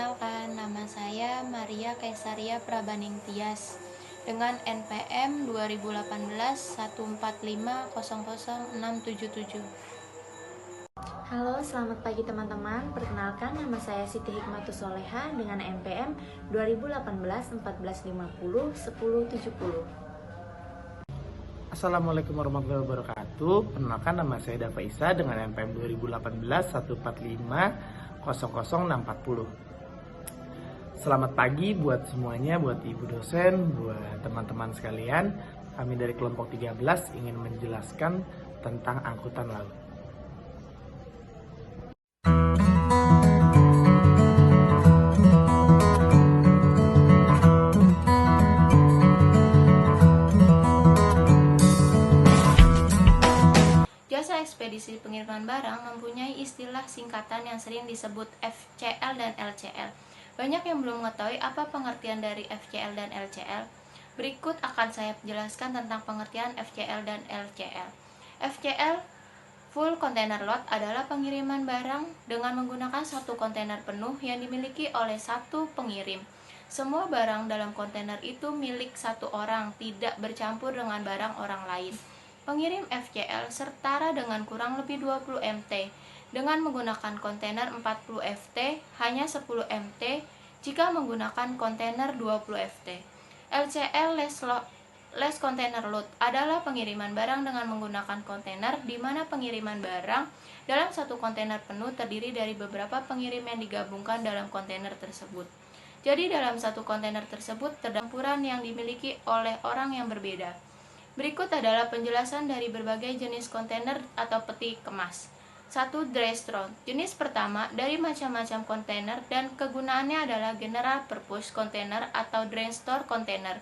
Perkenalkan, nama saya Maria Kaisaria Prabaning Tias dengan NPM 2018 145000677. Halo, selamat pagi teman-teman. Perkenalkan, nama saya Siti Hikmatus Soleha dengan NPM 2018 1450 1070. Assalamualaikum warahmatullahi wabarakatuh. Perkenalkan, nama saya Dava Isa dengan NPM 2018 145 00640. Selamat pagi buat semuanya, buat ibu dosen, buat teman-teman sekalian. Kami dari kelompok 13 ingin menjelaskan tentang angkutan laut. Jasa ekspedisi pengiriman barang mempunyai istilah singkatan yang sering disebut FCL dan LCL. Banyak yang belum mengetahui apa pengertian dari FCL dan LCL. Berikut akan saya jelaskan tentang pengertian FCL dan LCL. FCL, Full Container Load, adalah pengiriman barang dengan menggunakan satu kontainer penuh yang dimiliki oleh satu pengirim. Semua barang dalam kontainer itu milik satu orang, tidak bercampur dengan barang orang lain. Pengirim FCL setara dengan kurang lebih 20 MT. Dengan menggunakan kontainer 40 FT, hanya 10 MT jika menggunakan kontainer 20 FT. LCL Less Container Load adalah pengiriman barang dengan menggunakan kontainer di mana pengiriman barang dalam satu kontainer penuh terdiri dari beberapa pengirim yang digabungkan dalam kontainer tersebut. Jadi dalam satu kontainer tersebut terdapat campuran yang dimiliki oleh orang yang berbeda. Berikut adalah penjelasan dari berbagai jenis kontainer atau peti kemas. 1. Dry store. Jenis pertama dari macam-macam kontainer dan kegunaannya adalah general purpose container atau dry store container.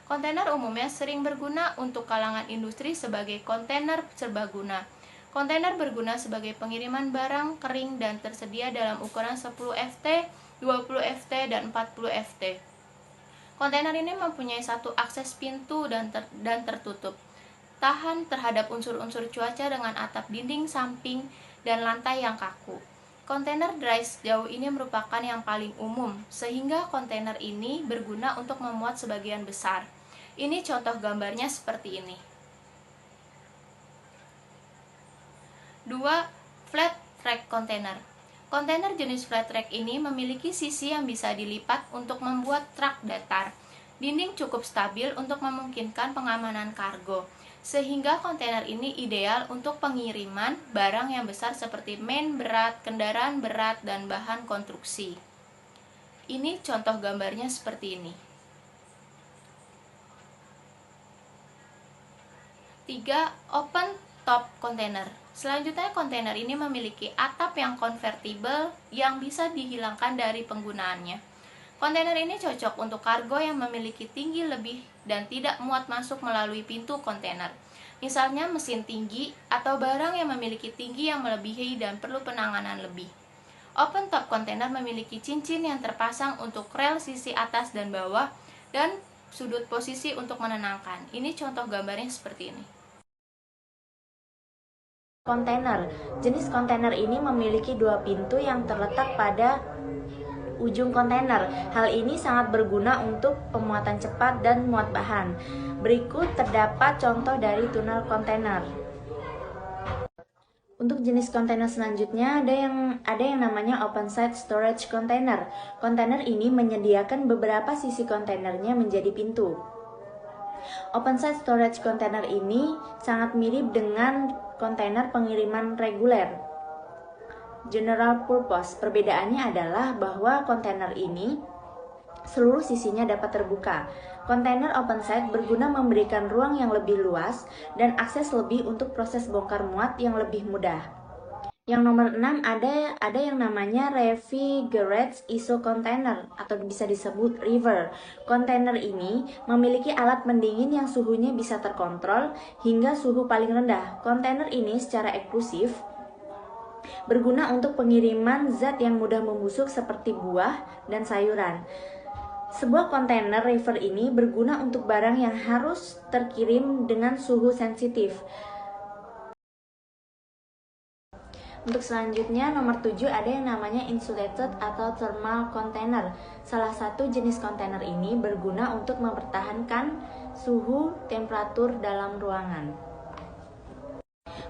Kontainer umumnya sering berguna untuk kalangan industri sebagai kontainer serbaguna. Kontainer berguna sebagai pengiriman barang kering dan tersedia dalam ukuran 10 FT, 20 FT, dan 40 FT. Kontainer ini mempunyai satu akses pintu dan tertutup, tahan terhadap unsur-unsur cuaca dengan atap dinding samping dan lantai yang kaku. Kontainer dry sejauh ini merupakan yang paling umum, sehingga kontainer ini berguna untuk memuat sebagian besar. Ini contoh gambarnya seperti ini. 2. Flat track container. Kontainer jenis flat track ini memiliki sisi yang bisa dilipat untuk membuat truk datar. Dinding cukup stabil untuk memungkinkan pengamanan kargo, sehingga kontainer ini ideal untuk pengiriman barang yang besar seperti main berat, kendaraan berat, dan bahan konstruksi. Ini contoh gambarnya seperti ini. 3. Open top container. Selanjutnya, kontainer ini memiliki atap yang konvertibel yang bisa dihilangkan dari penggunaannya. Kontainer ini cocok untuk kargo yang memiliki tinggi lebih dan tidak muat masuk melalui pintu kontainer. Misalnya mesin tinggi atau barang yang memiliki tinggi yang melebihi dan perlu penanganan lebih. Open top container memiliki cincin yang terpasang untuk rel sisi atas dan bawah dan sudut posisi untuk menenangkan. Ini contoh gambarnya seperti ini. Kontainer. Jenis kontainer ini memiliki dua pintu yang terletak pada ujung kontainer. Hal ini sangat berguna untuk pemuatan cepat dan muat bahan. Berikut terdapat contoh dari tunnel kontainer. Untuk jenis kontainer selanjutnya ada yang namanya open side storage container. Kontainer ini menyediakan beberapa sisi kontainernya menjadi pintu. Open side storage container ini sangat mirip dengan kontainer pengiriman reguler, general purpose. Perbedaannya adalah bahwa kontainer ini seluruh sisinya dapat terbuka. Kontainer open side berguna memberikan ruang yang lebih luas dan akses lebih untuk proses bongkar muat yang lebih mudah. Yang nomor 6 ada yang namanya refrigerated ISO container atau bisa disebut river. Kontainer ini memiliki alat pendingin yang suhunya bisa terkontrol hingga suhu paling rendah. Kontainer ini secara eksklusif berguna untuk pengiriman zat yang mudah membusuk seperti buah dan sayuran. Sebuah kontainer river ini berguna untuk barang yang harus terkirim dengan suhu sensitif. Untuk selanjutnya, nomor 7 ada yang namanya insulated atau thermal container. Salah satu jenis kontainer ini berguna untuk mempertahankan suhu temperatur dalam ruangan.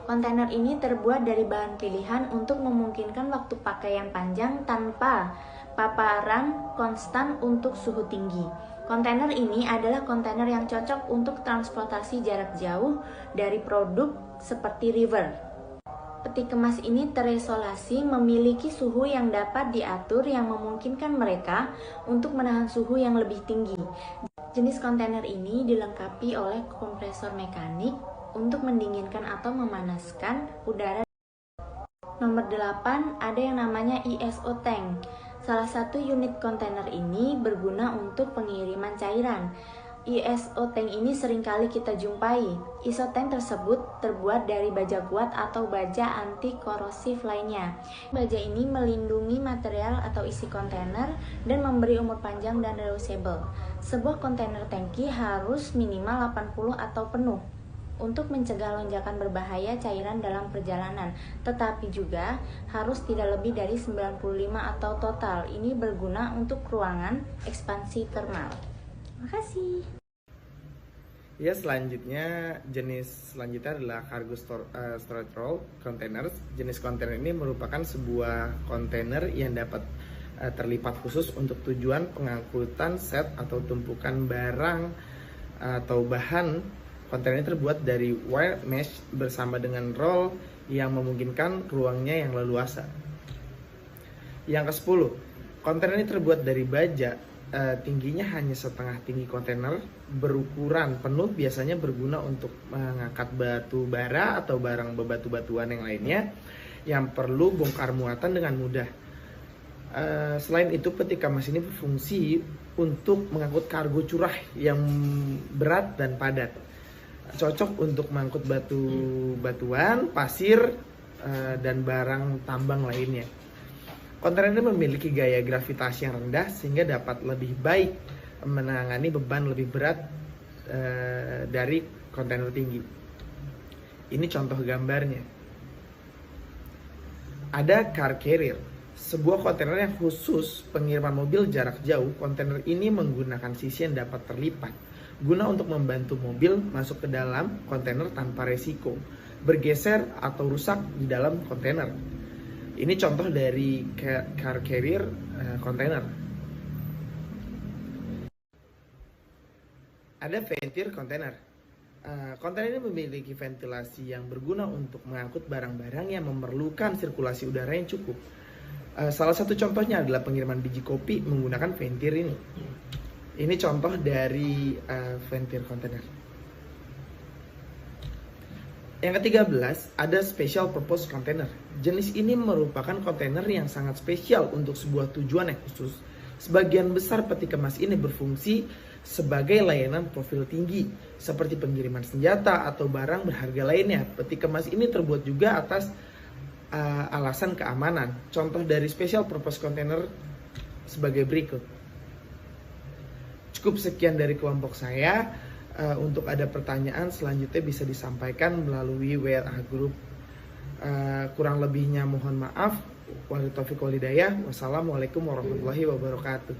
Kontainer ini terbuat dari bahan pilihan untuk memungkinkan waktu pakai yang panjang tanpa paparan konstan untuk suhu tinggi. Kontainer ini adalah kontainer yang cocok untuk transportasi jarak jauh dari produk seperti river. Peti kemas ini terisolasi, memiliki suhu yang dapat diatur yang memungkinkan mereka untuk menahan suhu yang lebih tinggi. Jenis kontainer ini dilengkapi oleh kompresor mekanik untuk mendinginkan atau memanaskan udara. Nomor 8 ada yang namanya ISO tank. Salah satu unit kontainer ini berguna untuk pengiriman cairan. ISO tank ini seringkali kita jumpai. ISO tank tersebut terbuat dari baja kuat atau baja anti korosif lainnya. Baja ini melindungi material atau isi kontainer dan memberi umur panjang dan reusable. Sebuah kontainer tangki harus minimal 80 atau penuh untuk mencegah lonjakan berbahaya cairan dalam perjalanan, tetapi juga harus tidak lebih dari 95 atau total. Ini berguna untuk ruangan ekspansi thermal. Makasih. Ya, selanjutnya jenis selanjutnya adalah cargo storage roll containers. Jenis kontainer ini merupakan sebuah kontainer yang dapat terlipat khusus untuk tujuan pengangkutan set atau tumpukan barang atau bahan. Kontainer ini terbuat dari wire mesh bersama dengan roll yang memungkinkan ruangnya yang leluasa. Yang ke-10, kontainer ini terbuat dari baja. Tingginya hanya setengah tinggi kontainer, berukuran penuh, biasanya berguna untuk mengangkat batu bara atau barang bebatu-batuan yang lainnya yang perlu bongkar muatan dengan mudah. Selain itu, peti kemas ini berfungsi untuk mengangkut kargo curah yang berat dan padat. Cocok untuk mengangkut batu-batuan, pasir, dan barang tambang lainnya. Kontainer ini memiliki gaya gravitasi yang rendah sehingga dapat lebih baik menangani beban lebih berat dari kontainer tinggi. Ini contoh gambarnya. Ada car carrier, sebuah kontainer yang khusus pengiriman mobil jarak jauh. Kontainer ini menggunakan sisi yang dapat terlipat, guna untuk membantu mobil masuk ke dalam kontainer tanpa resiko bergeser atau rusak di dalam kontainer. Ini contoh dari car carrier container. Ada ventil container. Kontainer ini memiliki ventilasi yang berguna untuk mengangkut barang-barang yang memerlukan sirkulasi udara yang cukup. Salah satu contohnya adalah pengiriman biji kopi menggunakan ventil ini. Ini contoh dari ventil container. Yang ke-13 ada special purpose container. Jenis ini merupakan kontainer yang sangat spesial untuk sebuah tujuan yang khusus. Sebagian besar peti kemas ini berfungsi sebagai layanan profil tinggi, seperti pengiriman senjata atau barang berharga lainnya. Peti kemas ini terbuat juga atas alasan keamanan. Contoh dari special purpose container sebagai berikut. Cukup sekian dari kelompok saya. Untuk ada pertanyaan selanjutnya bisa disampaikan melalui WA group. Kurang lebihnya mohon maaf. Wabillahi taufiq wal hidayah. Wassalamualaikum warahmatullahi wabarakatuh.